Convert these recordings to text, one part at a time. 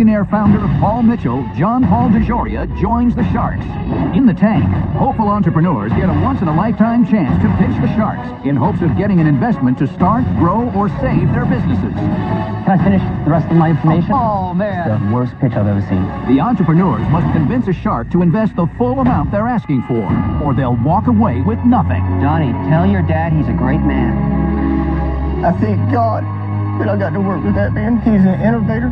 billionaire founder Paul Mitchell, John Paul DeJoria, joins the Sharks. In the tank, hopeful entrepreneurs get a once-in-a-lifetime chance to pitch the Sharks in hopes of getting an investment to start, grow, or save their businesses. Can I finish the rest of my information? Oh, man. The worst pitch I've ever seen. The entrepreneurs must convince a shark to invest the full amount they're asking for, or they'll walk away with nothing. Johnny, tell your dad he's a great man. I thank God that I got to work with that man. He's an innovator.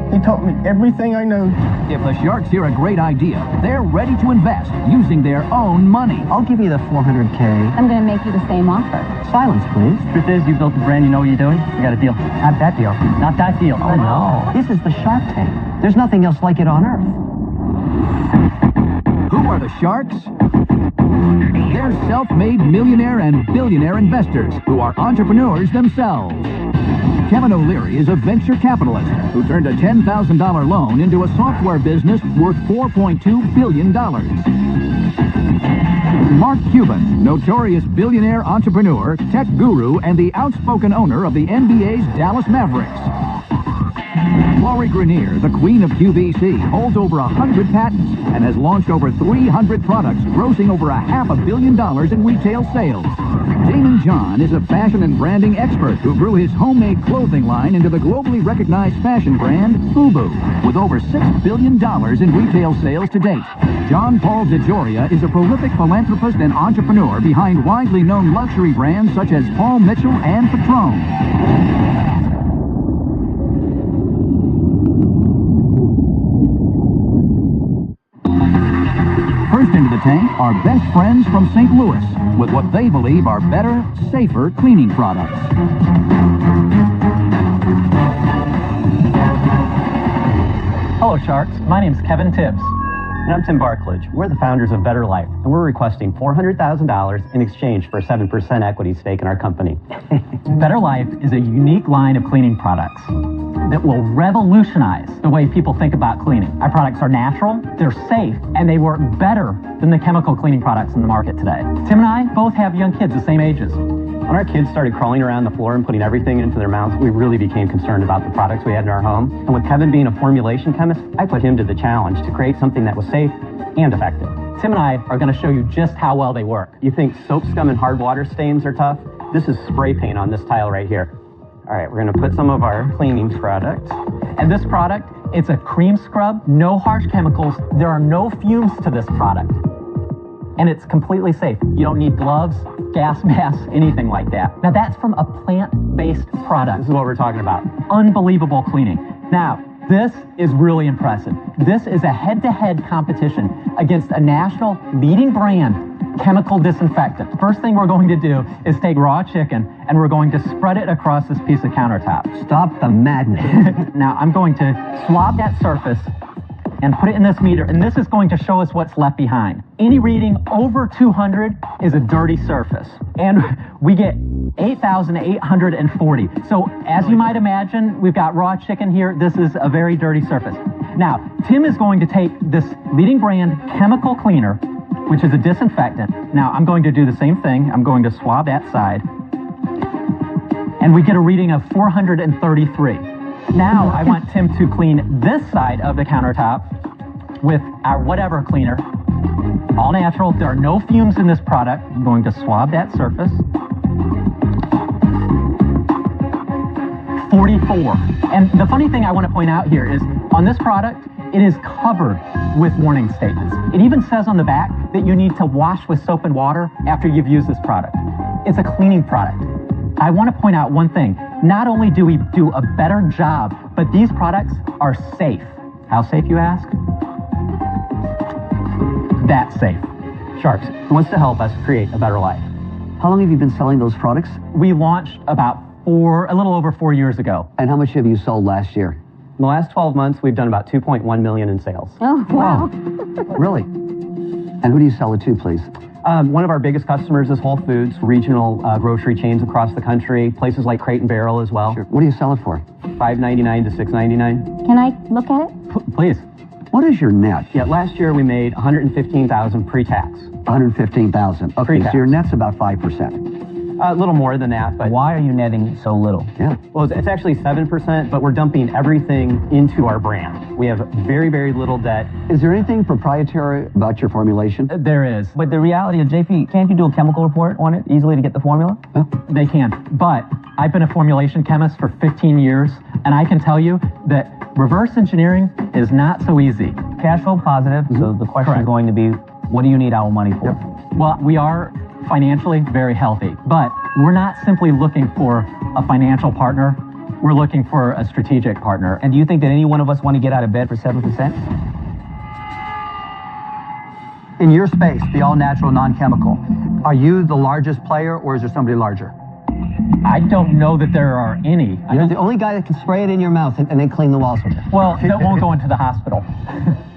He taught me everything I know. If the Sharks hear a great idea, they're ready to invest using their own money. I'll give you the $400K. I'm going to make you the same offer. Silence, please. Truth is, you built a brand, you know what you're doing. You got a deal. Not that deal. Not that deal. Oh, no. This is the Shark Tank. There's nothing else like it on Earth. Who are the Sharks? They're self-made millionaire and billionaire investors who are entrepreneurs themselves. Kevin O'Leary is a venture capitalist who turned a $10,000 loan into a software business worth $4.2 billion. Mark Cuban, notorious billionaire entrepreneur, tech guru, and the outspoken owner of the NBA's Dallas Mavericks. Laurie Grenier, the queen of QVC, holds over 100 patents and has launched over 300 products, grossing over $500 million in retail sales. Damon John is a fashion and branding expert who grew his homemade clothing line into the globally recognized fashion brand FUBU, with over $6 billion in retail sales to date. John Paul DeJoria is a prolific philanthropist and entrepreneur behind widely known luxury brands such as Paul Mitchell and Patron. First into the tank are best friends from St. Louis with what they believe are better, safer cleaning products. Hello, Sharks. My name's Kevin Tibbs. And I'm Tim Barclage. We're the founders of Better Life, and we're requesting $400,000 in exchange for a 7% equity stake in our company. Better Life is a unique line of cleaning products that will revolutionize the way people think about cleaning. Our products are natural, they're safe, and they work better than the chemical cleaning products in the market today. Tim and I both have young kids the same ages. When our kids started crawling around the floor and putting everything into their mouths, we really became concerned about the products we had in our home. And with Kevin being a formulation chemist, I put him to the challenge to create something that was safe and effective. Tim and I are going to show you just how well they work. You think soap scum and hard water stains are tough? This is spray paint on this tile right here. All right, we're going to put some of our cleaning product. And this product, it's a cream scrub, no harsh chemicals. There are no fumes to this product. And it's completely safe. You don't need gloves, gas masks, anything like that. Now that's from a plant-based product. This is what we're talking about. Unbelievable cleaning. Now, this is really impressive. This is a head-to-head competition against a national leading brand chemical disinfectant. First thing we're going to do is take raw chicken and we're going to spread it across this piece of countertop. Stop the madness. Now I'm going to swab that surface and put it in this meter, and this is going to show us what's left behind. Any reading over 200 is a dirty surface, and we get 8,840. So as you might imagine, we've got raw chicken here. This is a very dirty surface. Now, Tim is going to take this leading brand chemical cleaner, which is a disinfectant. Now, I'm going to do the same thing. I'm going to swab that side, and we get a reading of 433. Now I want Tim to clean this side of the countertop with our whatever cleaner. All natural. There are no fumes in this product. I'm going to swab that surface. 44. And the funny thing I want to point out here is on this product, it is covered with warning statements. It even says on the back that you need to wash with soap and water after you've used this product. It's a cleaning product. I want to point out one thing. Not only do we do a better job, but these products are safe. How safe, you ask? That's safe. Sharks, who wants to help us create a better life? How long have you been selling those products? We launched about a little over 4 years ago. And how much have you sold last year? In the last 12 months, we've done about 2.1 million in sales. Oh, wow. Really? And who do you sell it to, please? One of our biggest customers is Whole Foods, regional grocery chains across the country, places like Crate and Barrel as well. Sure. What do you sell it for? $5.99 to $6.99. Can I look at it? Please. What is your net? Yeah, last year we made $115,000 pre-tax. $115,000. Okay, Pre-tax. so your net's about 5%. A little more than that, but Why are you netting so little? Yeah. well, it's actually 7%, but we're dumping everything into our brand. We have very, very little debt. Is there anything proprietary about your formulation? There is. But the reality of JP, can't you do a chemical report on it easily to get the formula? They can. But I've been a formulation chemist for 15 years, and I can tell you that reverse engineering is not so easy. Cash flow positive, so the question Correct. is going to be, what do you need our money for? Well, we are financially very healthy, but we're not simply looking for a financial partner. We're looking for a strategic partner. And do you think that any one of us want to get out of bed for 7%? In your space, the all-natural, non-chemical, are you the largest player or is there somebody larger? I don't know that there are any. You're the only guy that can spray it in your mouth and then clean the walls with it. Well, that won't go into the hospital.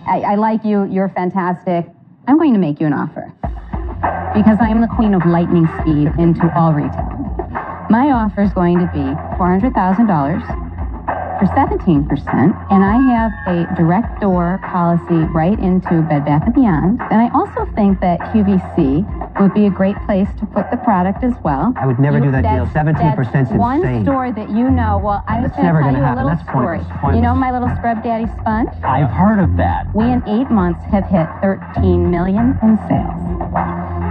I like you. You're fantastic. I'm going to make you an offer because I am the queen of lightning speed into all retail. My offer is going to be $400,000 for 17%, and I have a direct door policy right into Bed Bath & Beyond. And I also think that QVC would be a great place to put the product as well. I would never do that deal. 17% is that's one insane. store that you know. Well, I was That's going to never tell gonna you a happen. little That's story. pointless. You know my little Scrub Daddy sponge? I've heard of that. We in 8 months have hit 13 million in sales.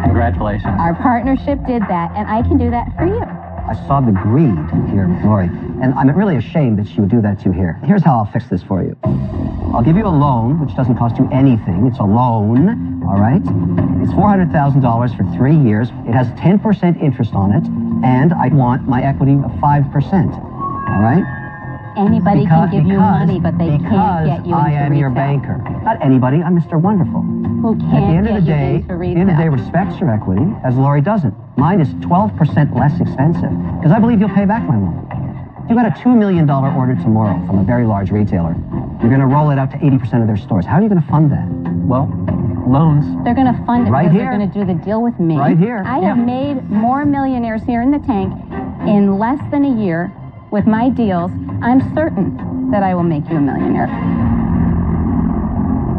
Congratulations. Our partnership did that, and I can do that for you. I saw the greed here, Lori, and I'm really ashamed that she would do that to you here. Here's how I'll fix this for you. I'll give you a loan, which doesn't cost you anything. It's a loan, all right? It's $400,000 for 3 years. It has 10% interest on it, and I want my equity of 5%, all right? Anybody can give you money, but they can't get you into I am your retail. banker. Not anybody, I'm Mr. Wonderful. Who At the can't end of get the you day, into the retail. end of the day respects your equity, as Lori doesn't. Mine is 12% less expensive, because I believe you'll pay back my loan. You got a $2 million order tomorrow from a very large retailer. You're going to roll it out to 80% of their stores. How are you going to fund that? Well, loans. They're going to fund it Right because here. they're going to do the deal with me. Right here. I have made more millionaires here in the tank in less than a year with my deals. I'm certain that I will make you a millionaire.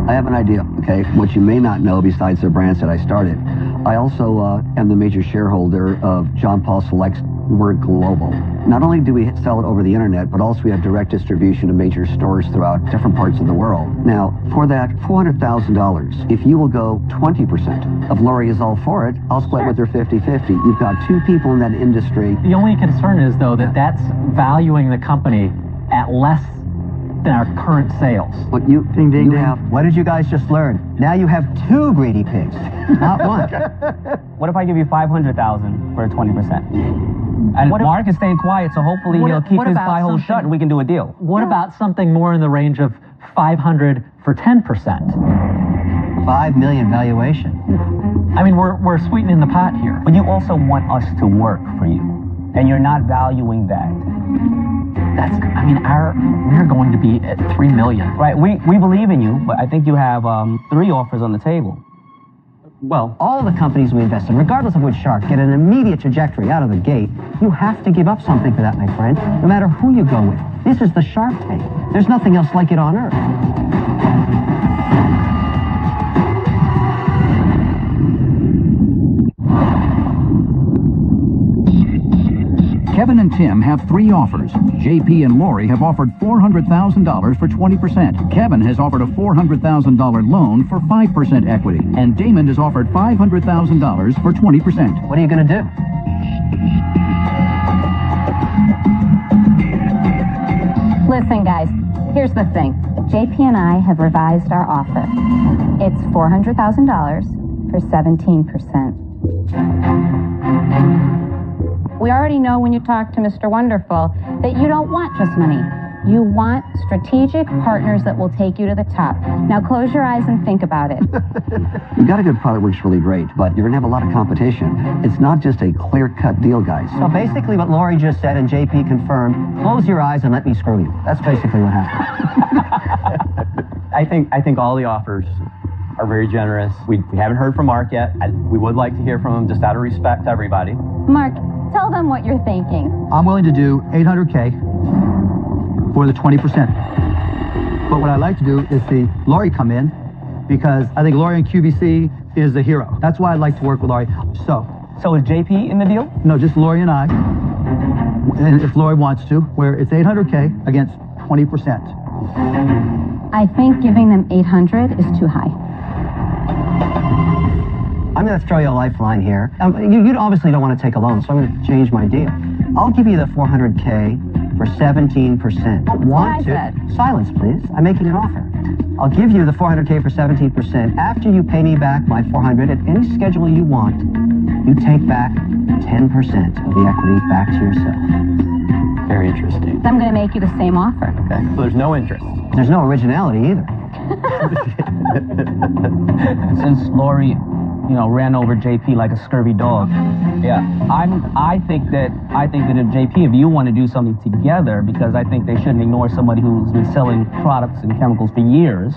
I have an idea, okay? What you may not know, besides the brands that I started, I also am the major shareholder of John Paul Select's We're Global. Not only do we sell it over the internet, but also we have direct distribution to major stores throughout different parts of the world. Now, for that $400,000, if you will go 20%, if Lori is all for it, I'll split with her 50-50. You've got two people in that industry. The only concern is, though, that that's valuing the company at less than our current sales. What you have. What did you guys just learn? Now you have two greedy pigs, not one. What if I give you $500,000 for 20%? And Mark is staying quiet, so hopefully he'll keep his pie hole shut and we can do a deal. What about something more in the range of $500 for 10%? 5 million valuation. I mean, we're sweetening the pot here. But you also want us to work for you, and you're not valuing that. We're going to be at 3 million. Right, we believe in you, but I think you have 3 offers on the table. Well, all the companies we invest in, regardless of which shark, get an immediate trajectory out of the gate. You have to give up something for that, my friend, no matter who you go with. This is the Shark Tank. There's nothing else like it on Earth. Kevin and Tim have 3 offers. JP and Lori have offered $400,000 for 20%. Kevin has offered a $400,000 loan for 5% equity. And Damon has offered $500,000 for 20%. What are you going to do? Listen, guys, here's the thing. JP and I have revised our offer. It's $400,000 for 17%. We already know when you talk to Mr. Wonderful that you don't want just money. You want strategic partners that will take you to the top. Now close your eyes and think about it. You've got a good product, works really great, but you're going to have a lot of competition. It's not just a clear-cut deal, guys. So basically what Lori just said and JP confirmed, close your eyes and let me screw you. That's basically what happened. I think all the offers are very generous. We haven't heard from Mark yet. We would like to hear from him just out of respect to everybody. Mark, tell them what you're thinking. I'm willing to do $800K for the 20%. But what I'd like to do is see Lori come in, because I think Lori in QVC is the hero. That's why I'd like to work with Lori. So So is JP in the deal? No, just Lori and I. And if Lori wants to, where it's 800K against 20%. I think giving them 800 is too high. I'm going to throw you a lifeline here. You obviously don't want to take a loan, so I'm going to change my deal. I'll give you the 400K for 17%. That's what I said. Silence, please. I'm making an offer. I'll give you the 400K for 17% after you pay me back my 400 at any schedule you want. You take back 10% of the equity back to yourself. Very interesting. I'm going to make you the same offer. Okay. So there's no interest. There's no originality either. Since Lori, ran over JP like a scurvy dog. Yeah, I think that if JP, if you want to do something together, because I think they shouldn't ignore somebody who's been selling products and chemicals for years.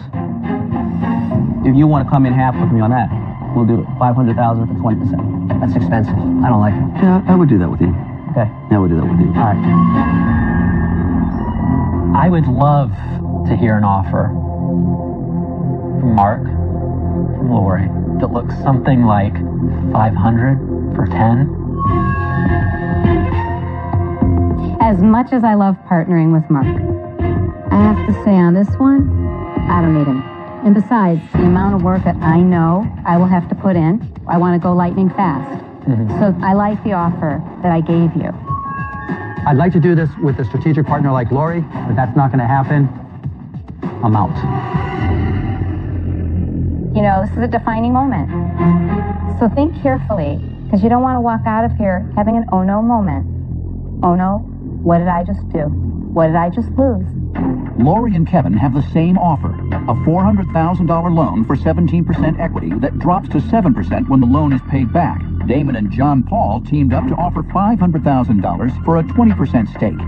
If you want to come in half with me on that, we'll do it. 500,000 for 20%. That's expensive. I don't like it. Yeah, I would do that with you. Okay. I would do that with you. All right. I would love to hear an offer from Mark, from Lori, that looks something like 500 for 10. As much as I love partnering with Mark, I have to say on this one, I don't need him. And besides, the amount of work that I know I will have to put in, I want to go lightning fast. So I like the offer that I gave you. I'd like to do this with a strategic partner like Lori, but that's not going to happen. I'm out. This is a defining moment. So think carefully, because you don't want to walk out of here having an oh no moment. Oh no, what did I just do? What did I just lose? Lori and Kevin have the same offer, a $400,000 loan for 17% equity that drops to 7% when the loan is paid back. Damon and John Paul teamed up to offer $500,000 for a 20% stake.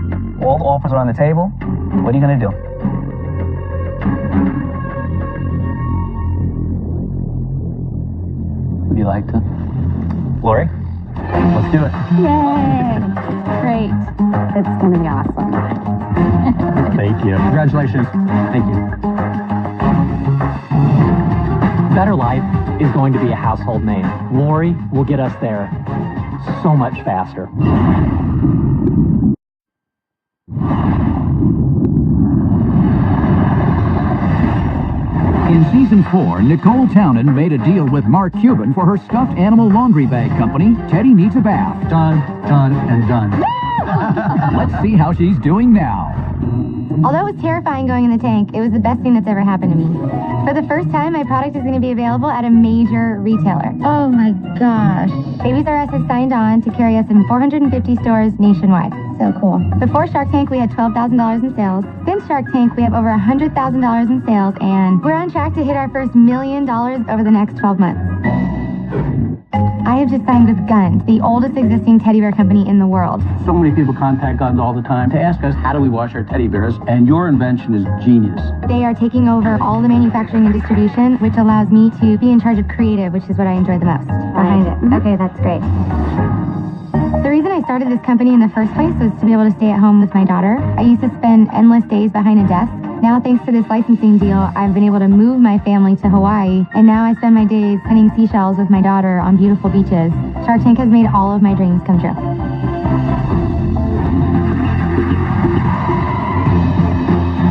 All the offers are on the table. What are you going to do? Would you like to? Lori? Let's do it. Yay! Great. It's going to be awesome. Thank you. Congratulations. Thank you. Better Life is going to be a household name. Lori will get us there so much faster. In season 4, Nicole Townend made a deal with Mark Cuban for her stuffed animal laundry bag company, Teddy Needs a Bath. Done, done, and done. Let's see how she's doing now. Although it was terrifying going in the tank, it was the best thing that's ever happened to me. For the first time, my product is going to be available at a major retailer. Oh my gosh. Babies R Us has signed on to carry us in 450 stores nationwide. So cool. Before Shark Tank, we had $12,000 in sales. Since Shark Tank, we have over $100,000 in sales, and we're on track to hit our first $1 million over the next 12 months. I have just signed with Guns, the oldest existing teddy bear company in the world. So many people contact Guns all the time to ask us, how do we wash our teddy bears? And your invention is genius. They are taking over all the manufacturing and distribution, which allows me to be in charge of creative, which is what I enjoy the most. Behind it. Okay, that's great. The reason I started this company in the first place was to be able to stay at home with my daughter. I used to spend endless days behind a desk. Now, thanks to this licensing deal, I've been able to move my family to Hawaii, and now I spend my days hunting seashells with my daughter on beautiful beaches. Shark Tank has made all of my dreams come true.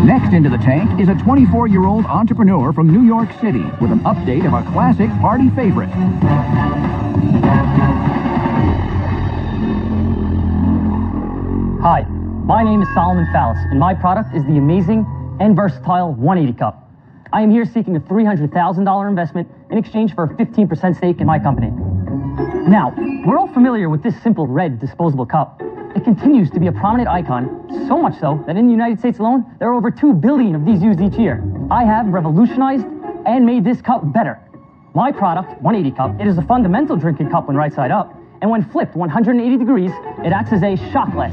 Next into the tank is a 24-year-old entrepreneur from New York City with an update of a classic party favorite. Hi, my name is Solomon Fallis, and my product is the amazing and versatile 180 Cup. I am here seeking a $300,000 investment in exchange for a 15% stake in my company. Now, we're all familiar with this simple red disposable cup. It continues to be a prominent icon, so much so that in the United States alone, there are over 2 billion of these used each year. I have revolutionized and made this cup better. My product, 180 Cup, it is a fundamental drinking cup when right side up, and when flipped 180 degrees, it acts as a shot glass,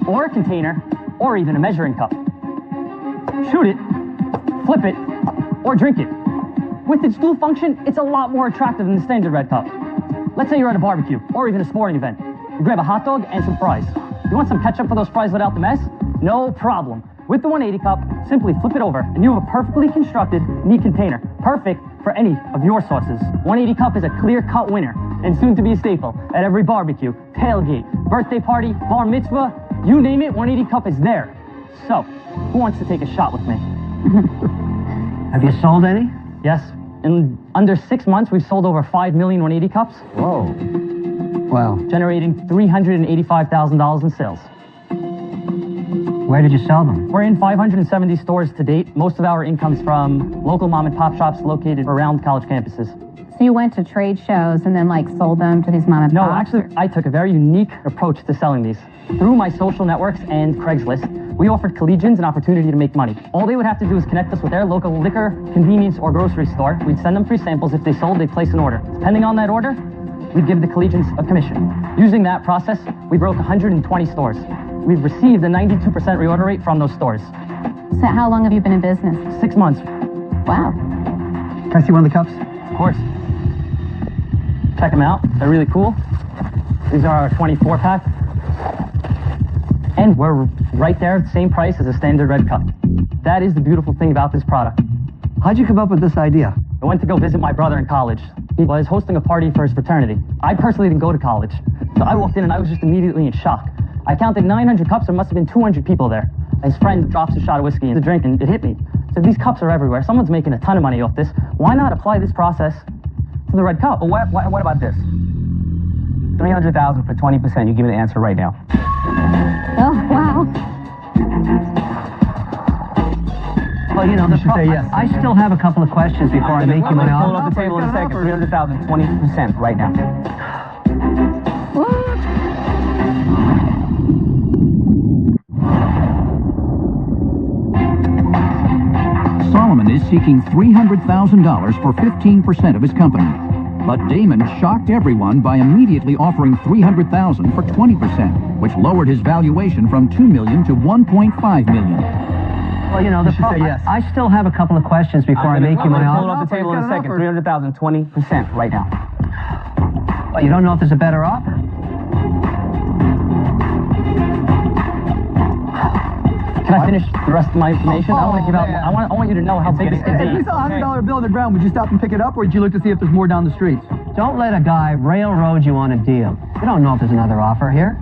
or a container, or even a measuring cup. Shoot it, flip it, or drink it. With its dual function, it's a lot more attractive than the standard red cup. Let's say you're at a barbecue, or even a sporting event. You grab a hot dog and some fries. You want some ketchup for those fries without the mess? No problem. With the 180 Cup, simply flip it over, and you have a perfectly constructed, neat container, perfect for any of your sauces. 180 Cup is a clear-cut winner. and soon to be a staple at every barbecue, tailgate, birthday party, bar mitzvah, you name it, 180 Cup is there. So, who wants to take a shot with me? Have you sold any? Yes. In under 6 months, we've sold over 5 million 180 Cups. Whoa. Wow. Generating $385,000 in sales. Where did you sell them? We're in 570 stores to date. Most of our income's from local mom and pop shops located around college campuses. So you went to trade shows and then like sold them to these mom and No, pops? actually, I took a very unique approach to selling these. Through my social networks and Craigslist, we offered collegians an opportunity to make money. All they would have to do is connect us with their local liquor, convenience, or grocery store. We'd send them free samples. If they sold, they'd place an order. Depending on that order, we'd give the collegians a commission. Using that process, we broke 120 stores. We've received a 92% reorder rate from those stores. So how long have you been in business? 6 months. Wow. Can I see one of the cups? Of course. Check them out. They're really cool. These are our 24-pack. And we're right there, same price as a standard red cup. That is the beautiful thing about this product. How'd you come up with this idea? I went to go visit my brother in college. He was hosting a party for his fraternity. I personally didn't go to college. So I walked in and I was just immediately in shock. I counted 900 cups, there must have been 200 people there. His friend drops a shot of whiskey and a drink and it hit me. So these cups are everywhere. Someone's making a ton of money off this. Why not apply this process to the red cup? Well, what about this? 300,000 for 20%. You give me the answer right now. Oh, wow. Well, you know, say yes. I still have a couple of questions before I make you an Hold offer. off the table in a second. 300,000, 20% right now. Solomon is seeking $300,000 for 15% of his company. But Damon shocked everyone by immediately offering $300,000 for 20%, which lowered his valuation from $2 million to $1.5 million. Well, you know, yes. I still have a couple of questions before I make you an Hold offer. off the table in a second. 300,000, 20% right now. Well, you don't know if there's a better offer? Can I finish the rest of my information? I want to give out. I want you to know how big this can If we be. saw a $100 bill on the ground, would you stop and pick it up, or did you look to see if there's more down the streets? Don't let a guy railroad you on a deal. You don't know if there's another offer here.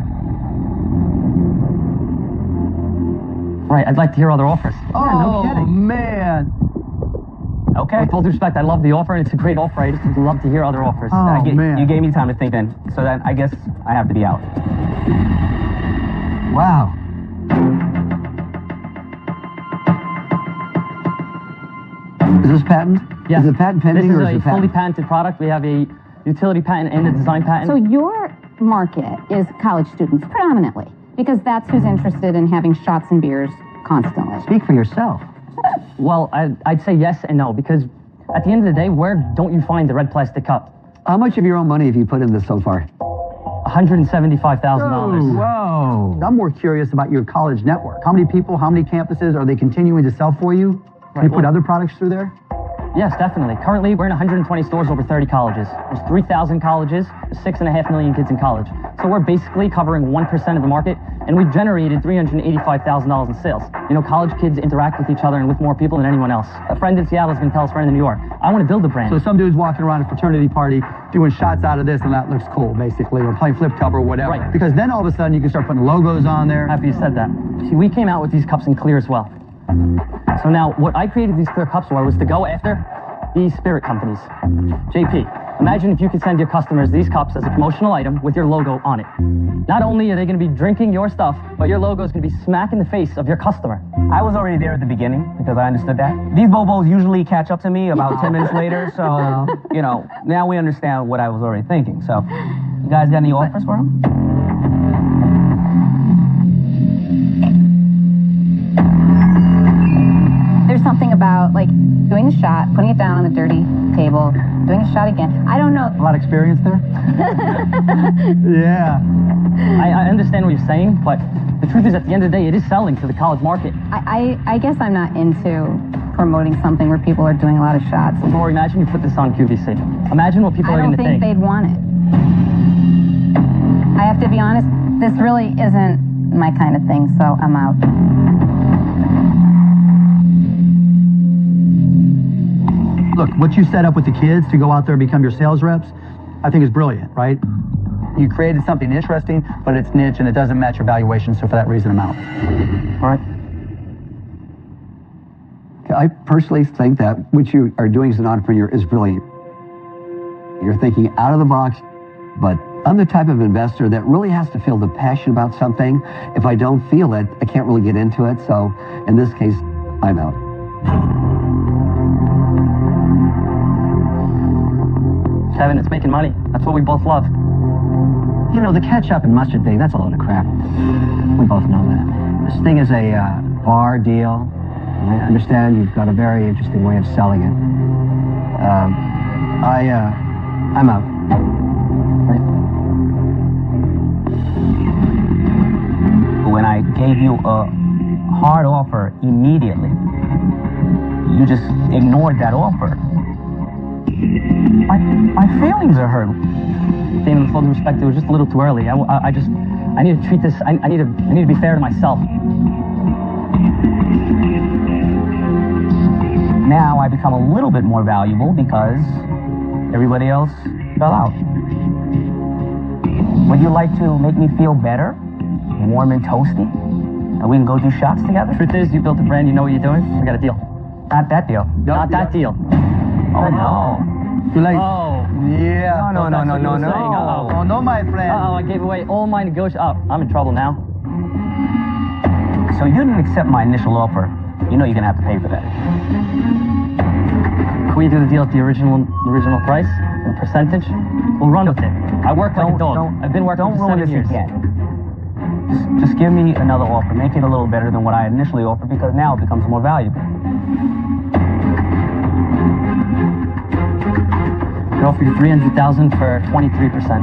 Right, I'd like to hear other offers. Oh, no kidding. Man. Okay. With all due respect, I love the offer, and it's a great offer. I just would love to hear other offers. Oh, man. You gave me time to think then, so then I guess I have to be out. Wow. Is this patent? Yes. Is it patent pending or is This it is a fully patent? patented product. We have a utility patent and a design patent. So your market is college students predominantly, because that's who's interested in having shots and beers constantly. Speak for yourself. Well, I'd say yes and no, because at the end of the day, where don't you find the red plastic cup? How much of your own money have you put in this so far? $175,000. Whoa. I'm more curious about your college network. How many people, how many campuses are they continuing to sell for you? Can you put other products through there? Yes, definitely. Currently, we're in 120 stores, over 30 colleges. There's 3,000 colleges, there's 6.5 million kids in college. So we're basically covering 1% of the market, and we've generated $385,000 in sales. You know, college kids interact with each other and with more people than anyone else. A friend in Seattle is going to tell his friend in New York, I want to build a brand. So some dude's walking around a fraternity party doing shots out of this, and that looks cool, basically, or playing flip tub or whatever. Right. Because then all of a sudden you can start putting logos on there. Happy you said that. See, we came out with these cups in clear as well. So now, what I created these clear cups for was to go after these spirit companies. JP, imagine if you could send your customers these cups as a promotional item with your logo on it. Not only are they going to be drinking your stuff, but your logo is going to be smack in the face of your customer. I was already there at the beginning because I understood that. These bobos usually catch up to me about 10 minutes later, so, you know, now we understand what I was already thinking. So, you guys got any offers for them? There's something about, like, doing the shot, putting it down on the dirty table, doing a shot again. I don't know. A lot of experience there? Yeah. I understand what you're saying, but the truth is, at the end of the day, it is selling to the college market. I guess I'm not into promoting something where people are doing a lot of shots. Or imagine you put this on QVC. Imagine what people are I going don't to think they'd want it. I have to be honest, this really isn't my kind of thing, so I'm out. Look, what you set up with the kids to go out there and become your sales reps, I think is brilliant, right? You created something interesting, but it's niche and it doesn't match your valuation, so for that reason, I'm out. All right. I personally think that what you are doing as an entrepreneur is brilliant. You're thinking out of the box, but I'm the type of investor that really has to feel the passion about something. If I don't feel it, I can't really get into it. So in this case, I'm out. Kevin, it's making money. That's what we both love. You know, the ketchup and mustard thing, that's a load of crap. We both know that. This thing is a bar deal. I understand you've got a very interesting way of selling it. I'm out. When I gave you a hard offer immediately, you just ignored that offer. My feelings are hurt. Damon, with full due respect, it was just a little too early. I need to treat this, I need to be fair to myself. Now I become a little bit more valuable because everybody else fell out. Would you like to make me feel better, warm and toasty, and we can go do shots together? Truth is, you built a brand, you know what you're doing. We got a deal. Not that deal. Not that deal. Oh no. Too late. Oh. Yeah. No. Oh, no, my friend. Uh-oh, I gave away all my negotiations. Oh, I'm in trouble now. So you didn't accept my initial offer. You know you're gonna have to pay for that. Can we do the deal at the original price and percentage? We'll run with it. I work like a dog. I've been working for 7 years. Just give me another offer. Make it a little better than what I initially offered, because now it becomes more valuable. I offer you $300,000 for 23%.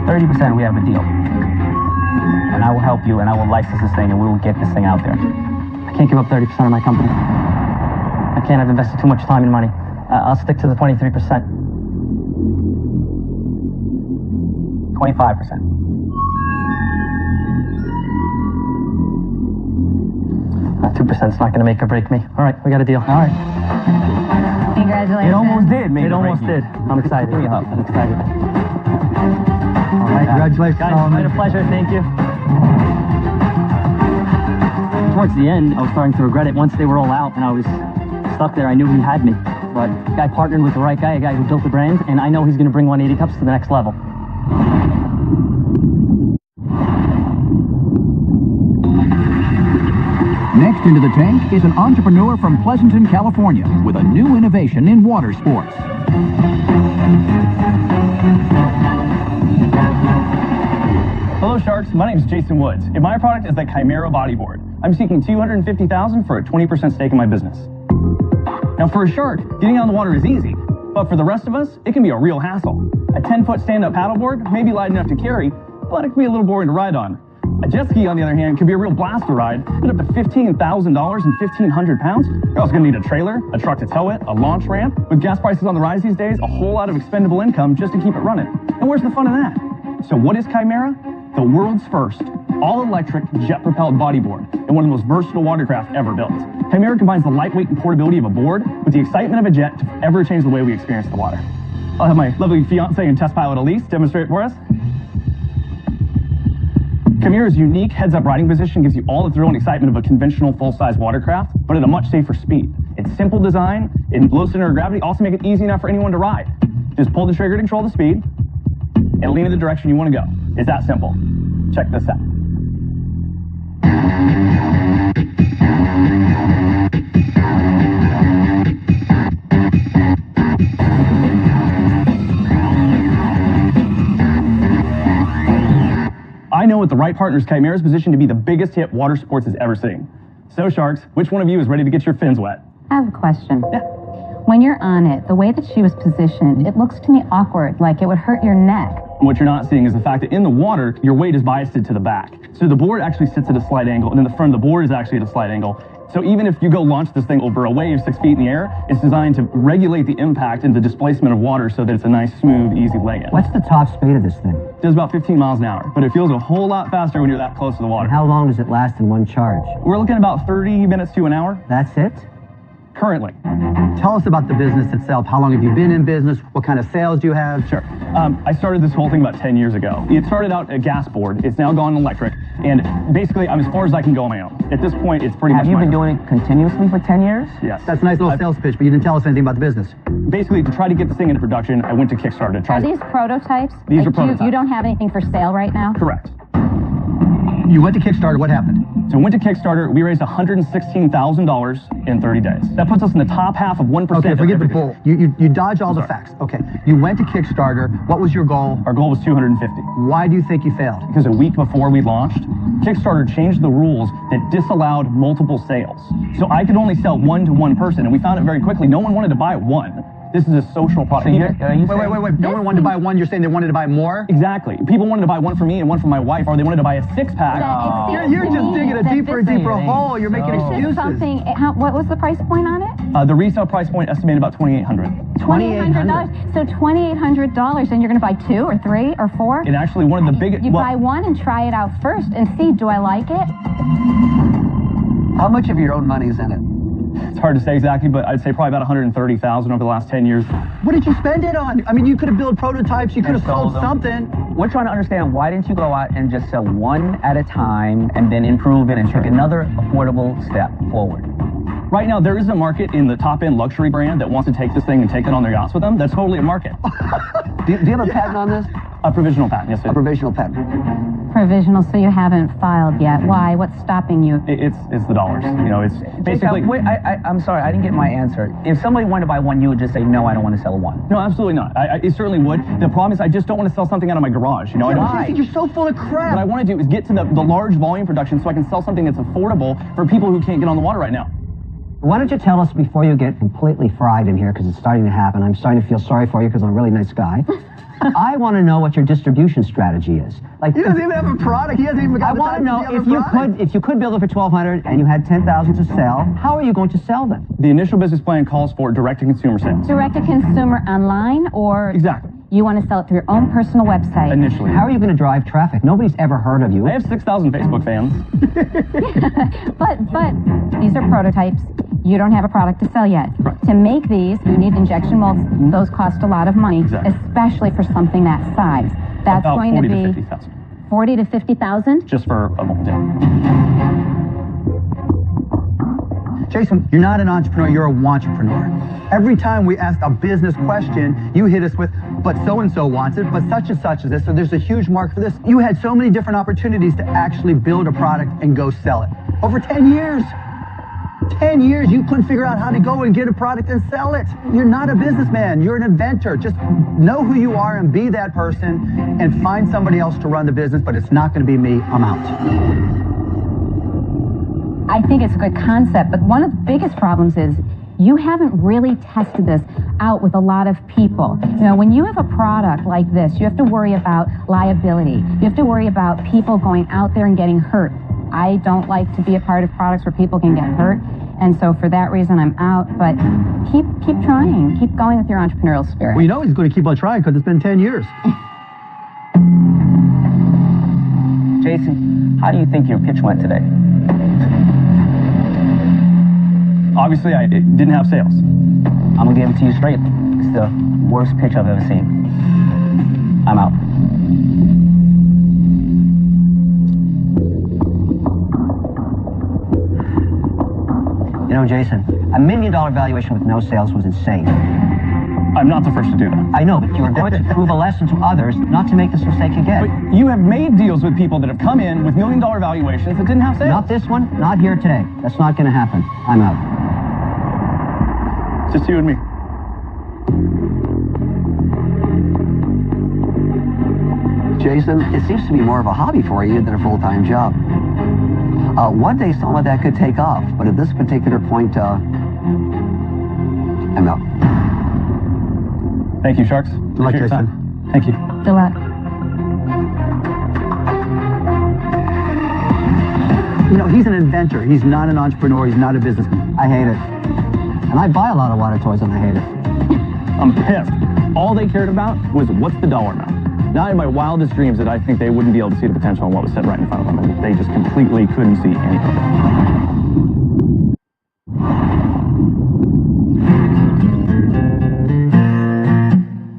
30%, we have a deal. And I will help you, and I will license this thing, and we will get this thing out there. I can't give up 30% of my company. I can't. I've invested too much time and money. I'll stick to the 23%. 25%. That 2% is not going to make or break me. All right, we got a deal. All right. Congratulations. It almost did, maybe. It almost did. I'm excited. Give me a hug. I'm excited. All right, congratulations, Guys, Solomon. it's been a pleasure. Thank you. Towards the end, I was starting to regret it. Once they were all out and I was stuck there, I knew he had me. But I partnered with the right guy, a guy who built the brand, and I know he's going to bring 180 Cups to the next level. Next into the tank is an entrepreneur from Pleasanton, California, with a new innovation in water sports. Hello Sharks, my name is Jason Woods, and my product is the Chimera bodyboard. I'm seeking $250,000 for a 20% stake in my business. Now for a shark, getting on the water is easy, but for the rest of us, it can be a real hassle. A 10-foot stand-up paddleboard may be light enough to carry, but it can be a little boring to ride on. A jet ski, on the other hand, can be a real blast to ride, but up to $15,000 and 1,500 pounds. You're also going to need a trailer, a truck to tow it, a launch ramp. With gas prices on the rise these days, a whole lot of expendable income just to keep it running. And where's the fun in that? So what is Chimera? The world's first all-electric jet-propelled bodyboard and one of the most versatile watercraft ever built. Chimera combines the lightweight and portability of a board with the excitement of a jet to forever change the way we experience the water. I'll have my lovely fiance and test pilot Elise demonstrate for us. Chimera's unique heads-up riding position gives you all the thrill and excitement of a conventional full-size watercraft, but at a much safer speed. Its simple design and low center of gravity also make it easy enough for anyone to ride. Just pull the trigger to control the speed and lean in the direction you want to go. It's that simple. Check this out. I know with the right partners, Chimera is positioned to be the biggest hit water sports has ever seen. So Sharks, which one of you is ready to get your fins wet? I have a question. Yeah. When you're on it, the way that she was positioned, it looks to me awkward, like it would hurt your neck. What you're not seeing is the fact that in the water, your weight is biased to the back. So the board actually sits at a slight angle, and then the front of the board is actually at a slight angle. So even if you go launch this thing over a wave 6 feet in the air, it's designed to regulate the impact and the displacement of water so that it's a nice, smooth, easy lay-in. What's the top speed of this thing? It does about 15 miles an hour, but it feels a whole lot faster when you're that close to the water. And how long does it last in one charge? We're looking at about 30 minutes to an hour. That's it? currently. Tell us about the business itself. How long have you been in business? What kind of sales do you have? Sure. I started this whole thing about 10 years ago. It started out a gas board. It's now gone electric. And basically, I'm as far as I can go on my own. At this point, it's pretty much Have you been doing it continuously for 10 years? Yes. That's a nice little sales pitch, but you didn't tell us anything about the business. Basically, to try to get this thing into production, I went to Kickstarter to try. Are these prototypes? These are prototypes. You don't have anything for sale right now? Correct. You went to Kickstarter. What happened? So we went to Kickstarter. We raised $116,000 in 30 days. That puts us in the top half of 1%. Okay, forget the bull. You dodge all the facts. Okay, you went to Kickstarter. What was your goal? Our goal was 250. Why do you think you failed? Because a week before we launched, Kickstarter changed the rules that disallowed multiple sales. So I could only sell one to one person, and we found it very quickly. No one wanted to buy one. This is a social product. So wait. No one wanted to buy one. You're saying they wanted to buy more? Exactly. People wanted to buy one for me and one for my wife, or they wanted to buy a six-pack. You're just digging a deeper and deeper hole. You're making excuses. What was the price point on it? The resale price point estimated about $2,800. $2,800. So $2,800, and you're going to buy two or three or four? And actually, one of the biggest. You buy one and try it out first and see, do I like it? How much of your own money is in it? It's hard to say exactly, but I'd say probably about $130,000 over the last 10 years. What did you spend it on? I mean, you could have built prototypes. You could have sold something. We're trying to understand, why didn't you go out and just sell one at a time and then improve it and take another affordable step forward? Right now, there is a market in the top-end luxury brand that wants to take this thing and take it on their yachts with them. That's totally a market. Do you have a patent on this? A provisional patent, yes, I do. A provisional patent. Provisional, so you haven't filed yet. Why? What's stopping you? It's the dollars. You know, it's basically. Wait, I'm sorry, I didn't get my answer. If somebody wanted to buy one, you would just say, no, I don't want to sell one. No, absolutely not. I certainly would. The problem is I just don't want to sell something out of my garage. You know, You're so full of crap. What I want to do is get to the large volume production so I can sell something that's affordable for people who can't get on the water right now. Why don't you tell us before you get completely fried in here, because it's starting to happen. I'm starting to feel sorry for you because I'm a really nice guy. I want to know what your distribution strategy is. Like, he doesn't even have a product. He hasn't even got I want to know if you could build it for $1,200 and you had 10,000 to sell, how are you going to sell them? The initial business plan calls for direct-to-consumer sales. Direct-to-consumer online, or exactly. You want to sell it through your own personal website? Initially. How are you going to drive traffic? Nobody's ever heard of you. I have 6,000 Facebook fans. but these are prototypes. You don't have a product to sell yet. Right. To make these, you need injection molds. Those cost a lot of money, especially for something that size. That's about going 40 to be to 50,000. 40 to 50,000. Just for a mold. Jason, you're not an entrepreneur, you're a wantrepreneur. Every time we ask a business question, you hit us with, but so-and-so wants it, but such and such is this, so there's a huge market for this. You had so many different opportunities to actually build a product and go sell it. Over 10 years. 10 years, you couldn't figure out how to go and get a product and sell it. You're not a businessman, you're an inventor. Just know who you are and be that person and find somebody else to run the business, but it's not going to be me. I'm out. I think it's a good concept, but one of the biggest problems is you haven't really tested this out with a lot of people. You know, when you have a product like this, you have to worry about liability. You have to worry about people going out there and getting hurt. I don't like to be a part of products where people can get hurt, and so for that reason I'm out, but keep trying. Keep going with your entrepreneurial spirit. Well, you know he's going to keep on trying because it's been 10 years. Jason, how do you think your pitch went today? Obviously, I didn't have sales. I'm going to give it to you straight. It's the worst pitch I've ever seen. I'm out. You know, Jason, $1 million valuation with no sales was insane. I'm not the first to do that. I know, but you are going to prove a lesson to others not to make this mistake again. But you have made deals with people that have come in with $1 million valuations that didn't have sales. Not this one, not here today. That's not going to happen. I'm out. It's just you and me. Jason, it seems to be more of a hobby for you than a full-time job. One day some of that could take off, but at this particular point, I'm out. Thank you, Sharks. Good luck, Jason. Thank you. Good luck. You know, he's an inventor. He's not an entrepreneur. He's not a businessman. I hate it. And I buy a lot of water toys and I hate it. I'm pissed. All they cared about was what's the dollar amount. Not in my wildest dreams that I think they wouldn't be able to see the potential in what was said right in front of them. And they just completely couldn't see anything.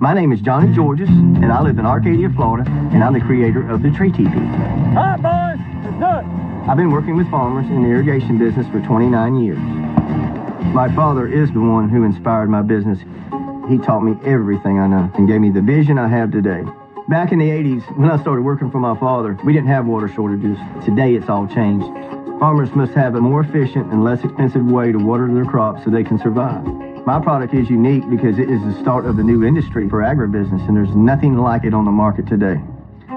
My name is Johnny Georges, and I live in Arcadia, Florida, and I'm the creator of the Tree Teepee. All right, boys, let's do it. I've been working with farmers in the irrigation business for 29 years. My father is the one who inspired my business. He taught me everything I know and gave me the vision I have today. Back in the 80s, when I started working for my father, we didn't have water shortages. Today, it's all changed. Farmers must have a more efficient and less expensive way to water their crops so they can survive. My product is unique because it is the start of a new industry for agribusiness, and there's nothing like it on the market today.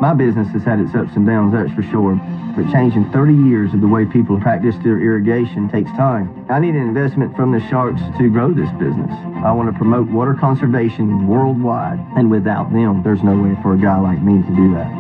My business has had its ups and downs, that's for sure, but changing 30 years of the way people practice their irrigation takes time. I need an investment from the Sharks to grow this business. I want to promote water conservation worldwide, and without them, there's no way for a guy like me to do that.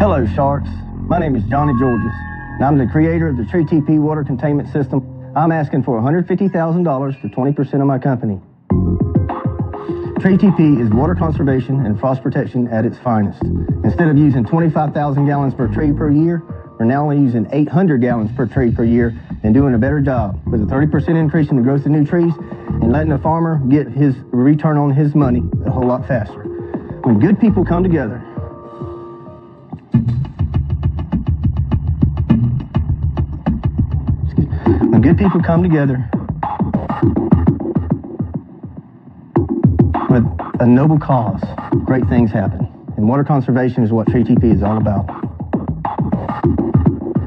Hello, Sharks. My name is Johnny Georges, and I'm the creator of the Tree Teepee water containment system. I'm asking for $150,000 for 20% of my company. Tree Teepee is water conservation and frost protection at its finest. Instead of using 25,000 gallons per tree per year, we're now only using 800 gallons per tree per year and doing a better job with a 30% increase in the growth of new trees and letting the farmer get his return on his money a whole lot faster. When good people come together, when good people come together with a noble cause, great things happen. And water conservation is what Tree Teepee is all about.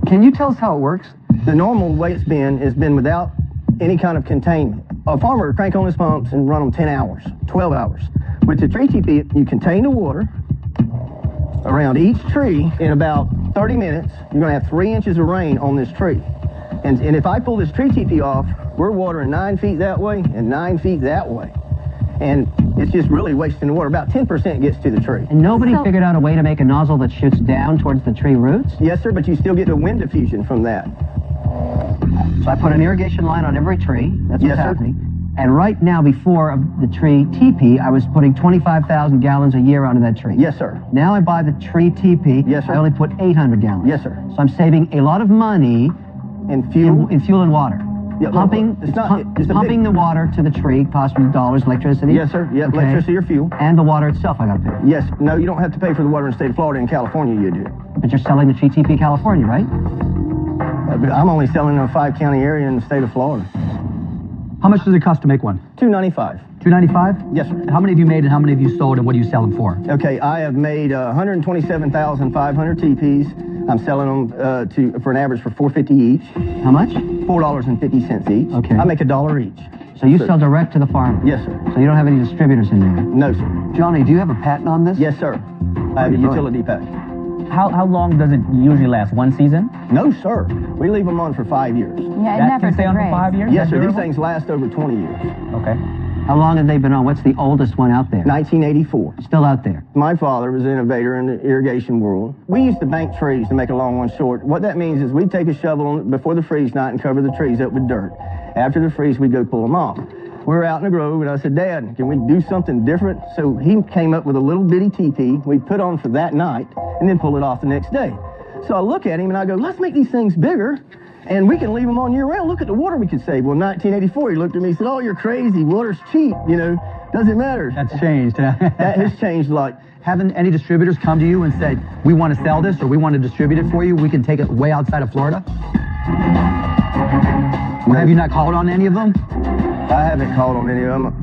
Can you tell us how it works? The normal way it's been without any kind of containment. A farmer would crank on his pumps and run them 10 hours, 12 hours. With the Tree Teepee, you contain the water around each tree in about 30 minutes. You're going to have 3 inches of rain on this tree. And if I pull this Tree Teepee off, we're watering 9 feet that way and 9 feet that way. And it's just really wasting the water. About 10% gets to the tree. And nobody figured out a way to make a nozzle that shoots down towards the tree roots? Yes, sir, but you still get the wind diffusion from that. So I put an irrigation line on every tree. That's what's Yes, sir. happening. And right now, before the Tree Teepee, I was putting 25,000 gallons a year onto that tree. Yes, sir. Now I buy the Tree Teepee. Yes, sir. I only put 800 gallons. Yes, sir. So I'm saving a lot of money in fuel and water. Yeah, pumping pumping the water to the tree costs me dollars, electricity. Yes, sir. Yeah, electricity or fuel. And the water itself I got to pay. Yes. No, you don't have to pay for the water in the state of Florida and California, you do. But you're selling the Tree Teepee California, right? But I'm only selling in a 5-county area in the state of Florida. How much does it cost to make one? $295. $295? Yes, sir. How many have you made and how many have you sold and what do you sell them for? Okay, I have made 127,500 teepees. I'm selling them for an average for $4.50 each. How much? $4.50 each. Okay. I make $1 each. So you sell direct to the farmer? Yes, sir. So you don't have any distributors in there? No, sir. Johnny, do you have a patent on this? Yes, sir. I have a utility patent. How long does it usually last? 1 season? No, sir. We leave them on for 5 years. Yeah, it That never can stay on for 5 years? Yes, sir. These Durable? things last over 20 years. Okay. How long have they been on? What's the oldest one out there? 1984. Still out there. My father was an innovator in the irrigation world. We used to bank trees to make a long one short. What that means is we'd take a shovel before the freeze night and cover the trees up with dirt. After the freeze, we'd go pull them off. We were out in the grove, and I said, Dad, can we do something different? So he came up with a little bitty teepee we'd put on for that night and then pull it off the next day. So I look at him and I go, let's make these things bigger and we can leave them on year round. Look at the water we could save. Well, in 1984, he looked at me and said, oh, you're crazy. Water's cheap, you know, doesn't matter. That's changed. That has changed a lot. Haven't any distributors come to you and said, we want to sell this or we want to distribute it for you? We can take it way outside of Florida? Or have you not called on any of them? I haven't called on any of them.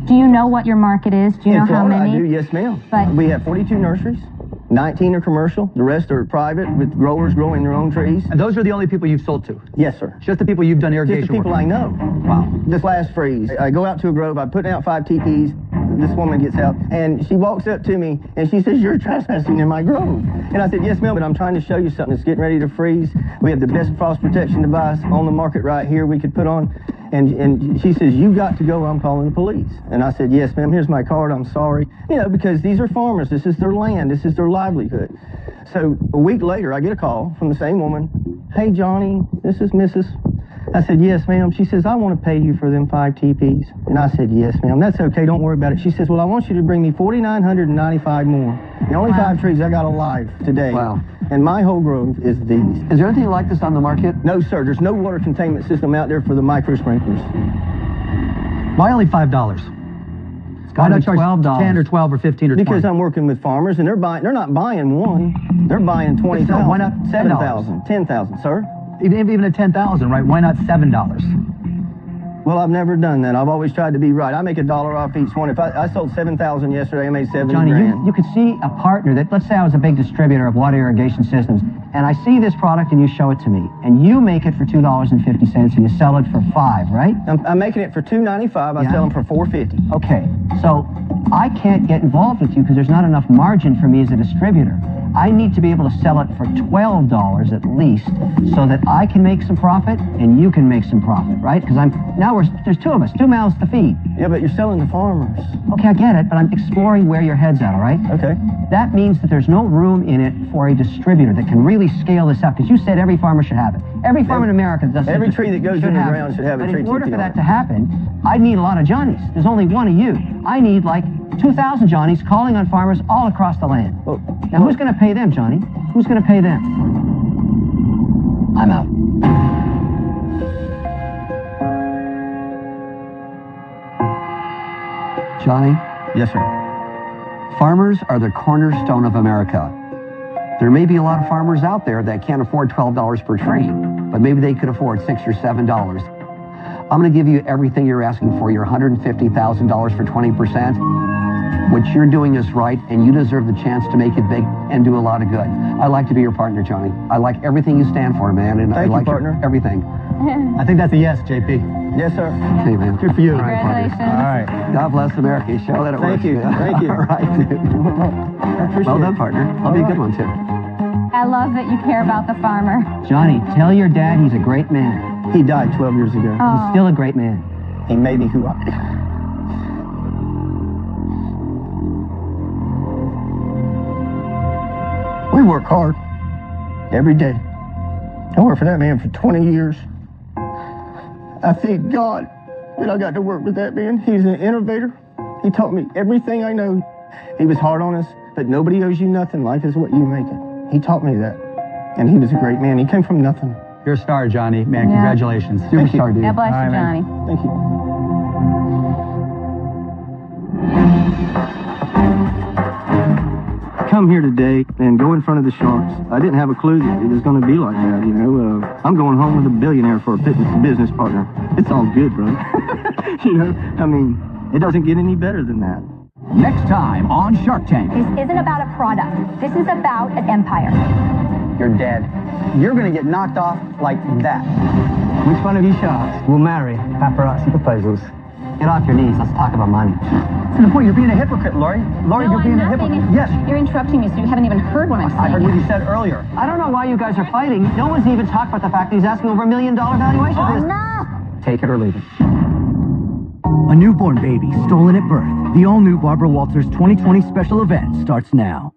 Do you know what your market is? Do you know how Florida, many? I do, yes, ma'am. But we have 42 nurseries. 19 are commercial. The rest are private with growers growing their own trees. And those are the only people you've sold to? Yes, sir. Just the people you've done irrigation Just the people work I know. Wow. This last freeze, I go out to a grove, I'm putting out 5 teepees. This woman gets out, and she walks up to me, and she says, you're trespassing in my grove. And I said, yes, ma'am, but I'm trying to show you something. It's getting ready to freeze. We have the best frost protection device on the market right here we could put on. And she says, you got to go, I'm calling the police. And I said, yes, ma'am, here's my card, I'm sorry. You know, because these are farmers, this is their land, this is their livelihood. So a week later, I get a call from the same woman. Hey, Johnny, this is Mrs. I said, yes, ma'am. She says, I want to pay you for them 5 TPs. And I said, yes, ma'am. That's okay. Don't worry about it. She says, well, I want you to bring me 4,995 more. The only 5 trees I got alive today. Wow. And my whole grove is these. Is there anything like this on the market? No, sir. There's no water containment system out there for the micro sprinklers. Why only $5? Why not charge $12, 10 or 12 or 15 or 20? Because I'm working with farmers and they're not buying one. They're buying 20,000. Why not $7? 7,000, 10,000, sir. Even at 10,000, right? Why not $7? Well, I've never done that. I've always tried to be right. I make $1 off each one. If I sold 7,000 yesterday, I made 70 Johnny, grand. you could see a partner that, let's say I was a big distributor of water irrigation systems, and I see this product and you show it to me, and you make it for $2.50 and you sell it for $5, right? I'm making it for $2.95. I sell them for $4.50. Okay, so I can't get involved with you because there's not enough margin for me as a distributor. I need to be able to sell it for $12 at least so that I can make some profit and you can make some profit, right? Because there's 2 of us, 2 mouths to feed. Yeah, but you're selling to farmers. Okay, I get it, but I'm exploring where your head's at, all right? Okay. That means that there's no room in it for a distributor that can really scale this up, because you said every farmer should have it. Every farmer in America does. Every tree that goes in the ground should have a tree. But in order for that to happen, I need a lot of Johnnies. There's only one of you. I need like 2,000 Johnnies calling on farmers all across the land. Now, who's going to pay them, Johnny? Who's going to pay them? I'm out. Johnny? Yes, sir. Farmers are the cornerstone of America. There may be a lot of farmers out there that can't afford $12 per tree, but maybe they could afford $6 or $7. I'm going to give you everything you're asking for, your $150,000 for 20%. What you're doing is right, and you deserve the chance to make it big and do a lot of good. I'd like to be your partner, Johnny. I like everything you stand for, man, and I like partner. Everything. I think that's a yes, JP. Yes, sir. Okay, man. Good for you. Congratulations. All right. God bless America. You show that it works. Thank you. Thank you. All right, dude. Well done, partner. I'll be a good one, too. I love that you care about the farmer. Johnny, tell your dad he's a great man. He died 12 years ago. Oh. He's still a great man. He made me who I am. We work hard every day. I worked for that man for 20 years. I thank God that I got to work with that man. He's an innovator. He taught me everything I know. He was hard on us, but nobody owes you nothing. Life is what you make it. He taught me that. And he was a great man. He came from nothing. You're a star, Johnny. Man, Yeah. Congratulations. Superstar, dude. God bless All you, right, Johnny. man. Thank you. Come here today and go in front of the Sharks. I didn't have a clue that it was going to be like that, you know. I'm going home with a billionaire for a business partner. It's all good, brother. You know, I mean, it doesn't get any better than that. Next time on Shark Tank. This isn't about a product. This is about an empire. You're dead. You're going to get knocked off like that. Which one of you sharks will marry paparazzi proposals? Get off your knees. Let's talk about money. To the point, you're being a hypocrite, Lori. Lori, No, you're being I'm a not being hypocrite. Yes. You're interrupting me, so you haven't even heard what I'm saying. I heard what you said earlier. I don't know why you guys are fighting. No one's even talked about the fact that he's asking over $1 million valuation for this. No! Take it or leave it. A newborn baby stolen at birth. The all-new Barbara Walters 2020 special event starts now.